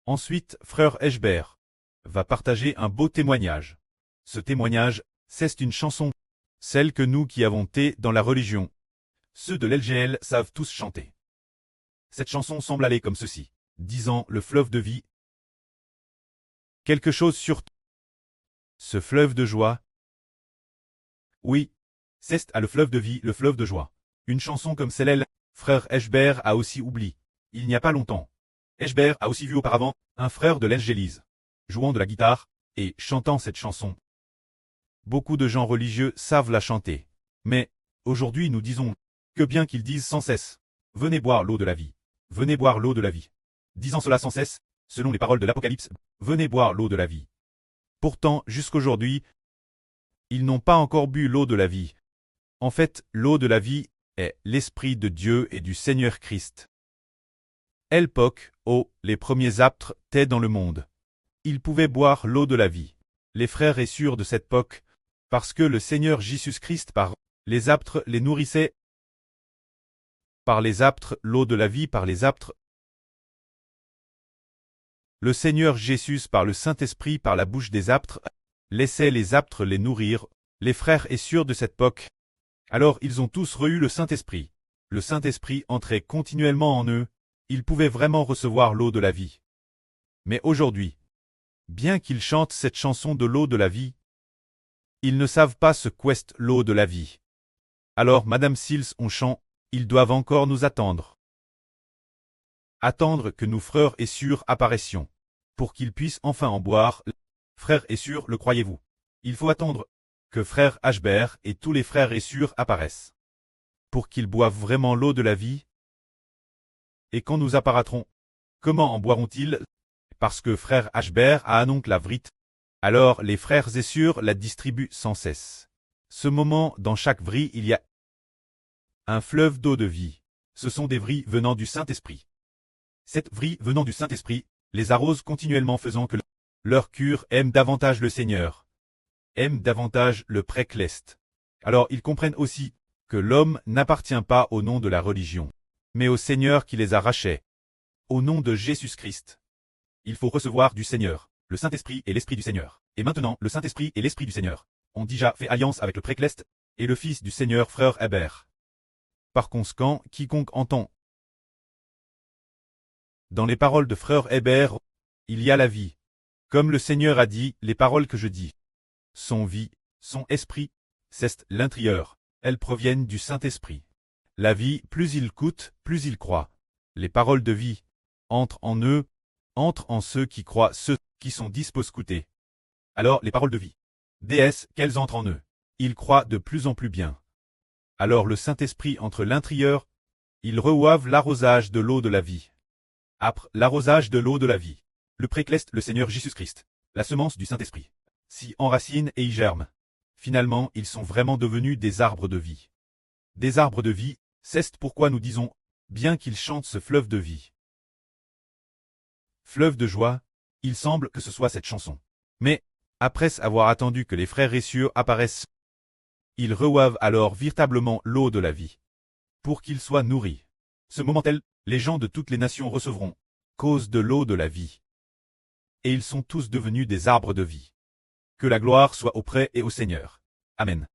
Ensuite, frère Eshbert va partager un beau témoignage. Ce témoignage, c'est une chanson, celle que nous qui avons été dans la religion, ceux de l'LGL savent tous chanter. Cette chanson semble aller comme ceci, disant le fleuve de vie, quelque chose sur ce fleuve de joie. Oui, c'est à le fleuve de vie, le fleuve de joie. Une chanson comme celle-là, frère Eshbert a aussi oublié. Il n'y a pas longtemps. Eshbert a aussi vu auparavant un frère de l'Angélise, jouant de la guitare et chantant cette chanson. Beaucoup de gens religieux savent la chanter. Mais, aujourd'hui nous disons, que bien qu'ils disent sans cesse, venez boire l'eau de la vie. Venez boire l'eau de la vie. Disant cela sans cesse, selon les paroles de l'Apocalypse, venez boire l'eau de la vie. Pourtant, jusqu'aujourd'hui, ils n'ont pas encore bu l'eau de la vie. En fait, l'eau de la vie est l'Esprit de Dieu et du Seigneur Christ. L'époque, les premiers apôtres étaient dans le monde. Ils pouvaient boire l'eau de la vie. Les frères et sœurs de cette époque, parce que le Seigneur Jésus-Christ par les apôtres les nourrissait. Par les apôtres, l'eau de la vie par les apôtres. Le Seigneur Jésus par le Saint-Esprit par la bouche des apôtres, laissait les apôtres les nourrir, les frères et sœurs de cette époque. Alors ils ont tous reçu le Saint-Esprit. Le Saint-Esprit entrait continuellement en eux, ils pouvaient vraiment recevoir l'eau de la vie. Mais aujourd'hui, bien qu'ils chantent cette chanson de l'eau de la vie, ils ne savent pas ce qu'est l'eau de la vie. Alors Madame Sils on chante, ils doivent encore nous attendre. Attendre que nous frères et sœurs apparaissions, pour qu'ils puissent enfin en boire. Frères et sœurs, le croyez-vous? Il faut attendre que frère Eshbert et tous les frères et sœurs apparaissent, pour qu'ils boivent vraiment l'eau de la vie. Et quand nous apparaîtrons, comment en boiront-ils? Parce que frère Eshbert a donc la vrite. Alors les frères et sœurs la distribuent sans cesse. Ce moment, dans chaque vrille, il y a un fleuve d'eau de vie. Ce sont des vrilles venant du Saint-Esprit. Cette vrille venant du Saint-Esprit les arrose continuellement faisant que leur cœur aime davantage le Seigneur, aime davantage le précleste. Alors ils comprennent aussi que l'homme n'appartient pas au nom de la religion, mais au Seigneur qui les a rachetés, au nom de Jésus-Christ. Il faut recevoir du Seigneur, le Saint-Esprit et l'Esprit du Seigneur. Et maintenant, le Saint-Esprit et l'Esprit du Seigneur ont déjà fait alliance avec le précleste et le Fils du Seigneur frère Hébert. Par conséquent, quiconque entend dans les paroles de frère Hébert, il y a la vie. Comme le Seigneur a dit, les paroles que je dis sont vie, sont esprit, c'est l'intérieur, elles proviennent du Saint-Esprit. La vie, plus il coûte, plus il croit. Les paroles de vie entrent en eux, entrent en ceux qui croient, ceux qui sont disposés à écouter. Alors les paroles de vie, déesse, qu'elles entrent en eux, ils croient de plus en plus bien. Alors le Saint-Esprit entre l'intérieur, il reçoivent l'arrosage de l'eau de la vie. Après l'arrosage de l'eau de la vie, le précleste le Seigneur Jésus-Christ, la semence du Saint-Esprit, s'y enracine et y germe. Finalement, ils sont vraiment devenus des arbres de vie. Des arbres de vie, c'est pourquoi nous disons, bien qu'ils chantent ce fleuve de vie. Fleuve de joie, il semble que ce soit cette chanson. Mais, après avoir attendu que les frères et sœurs apparaissent, ils reçoivent alors véritablement l'eau de la vie, pour qu'ils soient nourris. Ce moment-là, les gens de toutes les nations recevront, cause de l'eau de la vie. Et ils sont tous devenus des arbres de vie. Que la gloire soit auprès et au Seigneur. Amen.